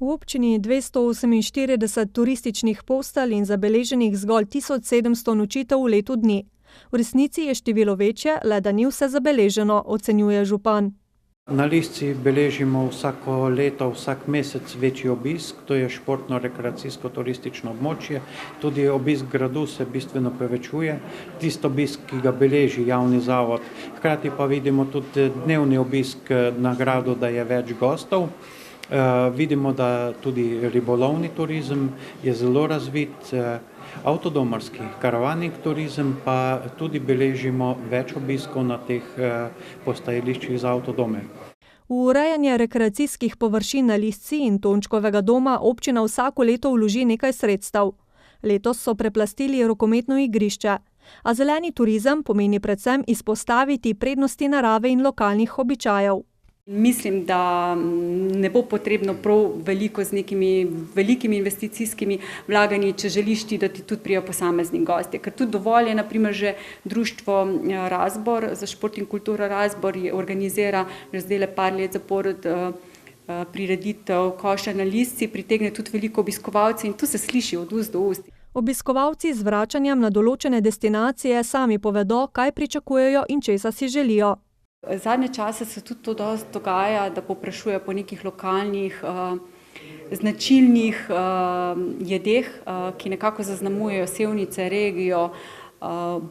V občini je 248 turističnih postelj in zabeleženih zgolj 1700 nočitev v letu dni. V resnici je število večje, le da ni vse zabeleženo, ocenjuje župan. Na Lisci beležimo vsako leto, vsak mesec večji obisk, to je športno-rekreacijsko-turistično območje. Tudi obisk gradu se bistveno povečuje, tisto obisk, ki ga beleži javni zavod. Hkrati pa vidimo tudi dnevni obisk na gradu, da je več gostov. Vidimo, da tudi ribolovni turizem je zelo razvit, avtodomarski, karavanni turizem pa tudi beležimo več obiskov na teh postajališčih za avtodome. V urejanje rekreacijskih površin na Lisci in Tončkovega doma občina vsako leto vloži nekaj sredstev. Letos so preplastili rokometno igrišče, a zeleni turizem pomeni predvsem izpostaviti prednosti narave in lokalnih običajev. Mislim, da ne bo potrebno prav veliko z nekimi velikimi investicijskimi vlaganji, če želiš ti, da ti tudi prijajo posamezni gostje. Ker tudi dovolj je, na primer, že društvo Razbor za šport in kulturo Razbor organizira že zdaj par let zapored prireditev Koša na Lisci, pritegne tudi veliko obiskovalcev in tu se sliši od ust do ust. Obiskovalci z vračanjem na določene destinacije sami povedo, kaj pričakujejo in česa si želijo. Zadnje čase se tudi to dosti dogaja, da povprašujejo po nekih lokalnih, značilnih jedeh, ki nekako zaznamujejo Sevnice, regijo,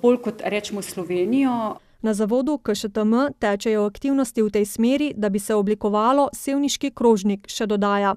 bolj kot rečemo Slovenijo. Na zavodu KŠTM tečejo aktivnosti v tej smeri, da bi se oblikovalo sevniški krožnik, še dodaja.